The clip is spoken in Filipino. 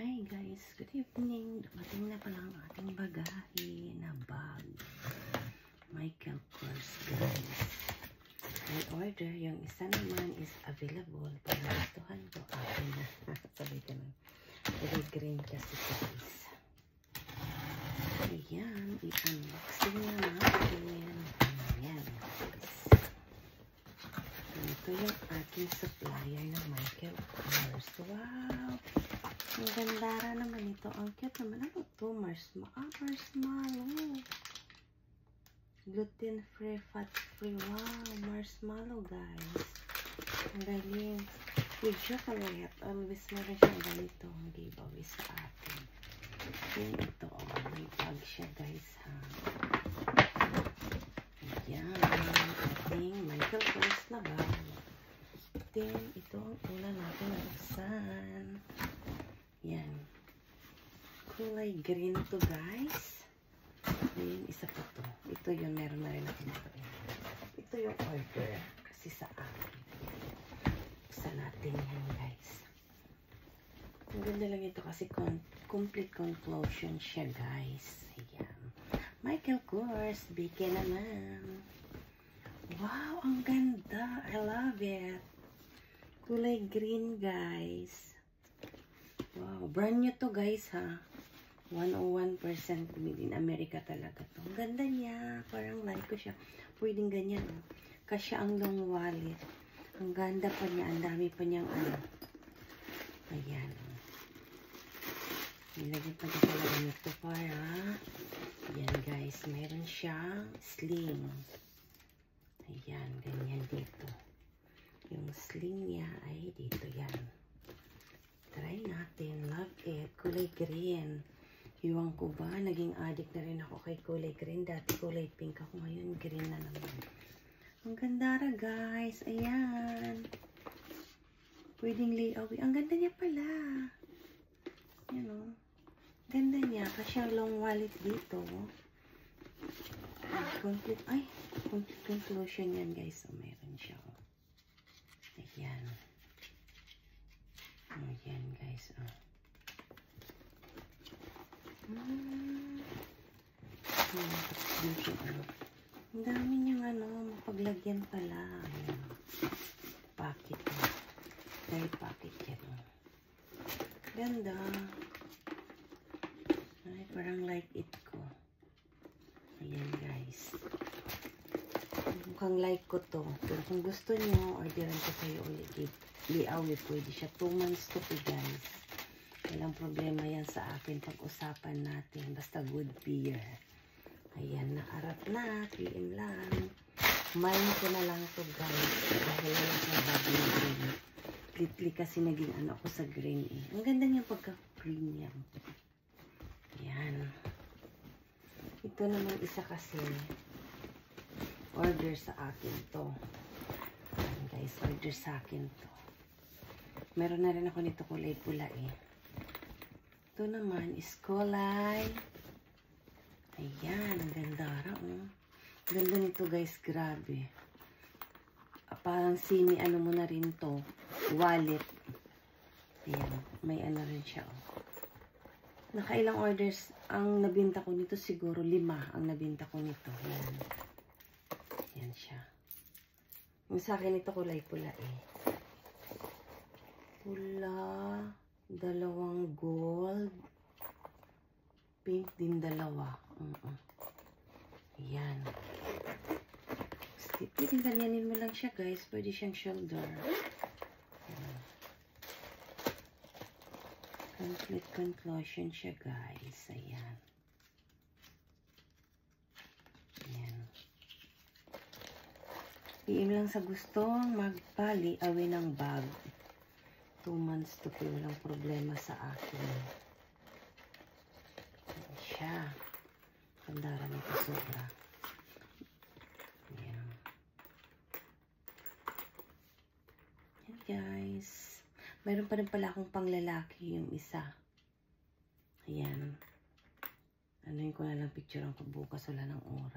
Hi guys, good evening. Dumating na pala ang ating bagahe na bag. Michael Kors guys. I order, yung isa naman is available. Para gustuhan ko, akin na. Sabi ka na. Very green kasi guys. Ayan, i-unboxing na natin. Ayan. Ito yung ating supplier ng Michael Kors. Wow! Ang gandara naman ito. Ang cute naman. Ano ito? Marshmallow. Gluten-free, fat-free. Wow! Marshmallow guys. Ang galing. With chocolate. Always meron siyang ganito. Ang giveaway sa atin. Then ito. Oh, may bag siya guys ha. Ayan. Ating Michael Kors na bag. Then ito ang una natin nabuksan. Yan. Kulay green to guys. Then isa pa to. Ito yung meron na rin ako nito. Ito yung order. Kasi sa akin. Buksan natin yan guys. Ang ganda lang ito kasi complete conclusion siya guys. Ayan. Michael Kors. Bigyan naman. Wow! Ang ganda. I love it. Kulay green guys. Wow, brand new to guys ha. 101% made in America talaga to. Ang ganda niya. Parang like ko siya. Pwedeng ganyan. Oh. Kasya ang long wallet. Ang ganda pa niya. Ang dami pa niyang ano. Ayan. Oh. Nilagyan pa niya talaga nito para. Ayan guys. Mayroon siyang sling. Ayan. Ganyan dito. Yung sling niya ay dito yan. Try natin. Love it. Kulay green. Iwan ko ba? Naging addict na rin ako kay kulay green. Dati kulay pink ako. Ngayon green na naman. Ang gandara guys. Ayan. Pwedeng layout. Ang ganda niya pala. Yan o. Ganda niya. Kasi ang long wallet dito. Complete. Ay. Complete conclusion yan guys. So, meron siya. Ayan. Ayan guys. Oh. Ang dami niyang ano, mapaglagyan pala. Ayan. Packet. Dahil packet yan. Oh. Ganda. Ay, parang like it ko. Ayan guys. Mukhang like ko to. Pero kung gusto niyo, orderan ko kayo ulit. Liawi, pwede siya 2 months to po guys. Walang problema yan sa akin pag-usapan natin. Basta good beer. Ayan, naarap na. PM lang. Mine ko na lang to guys. Dahil lang sa bag na green. Lately kasi naging ano ako sa green eh. Ang ganda niya pagka-green yan. Ayan. Ito naman isa kasi order sa akin to. Ayan guys, order sa akin to. Meron na rin ako nito kulay pula eh. Ito naman is kulay. Ayan, ang ganda ra. Oh. Ganda nito guys, grabe. Parang sini ano mo na rin to. Wallet. Ayan, may ano rin siya. Oh. Nakailang orders ang nabinta ko nito. Siguro 5 ang nabinta ko nito. Ayan. Ayan siya. Yung sa akin ito kulay pula eh. Pula, 2 gold, pink din 2. Ayan. Pwede ganyanin mo lang siya guys. Pwede siyang shoulder. Ayan. Complete conclusion siya guys. Ayan. Ayan. PM lang sa gustong magpali away ng bag. 2 months to po, walang problema sa akin. Ayan siya. Kandara nito sobra. Ayan. Ayan guys. Mayroon pa rin pala akong panglalaki yung isa. Ayan. Anuhin ko na lang picture ang bukas. Wala ng oras.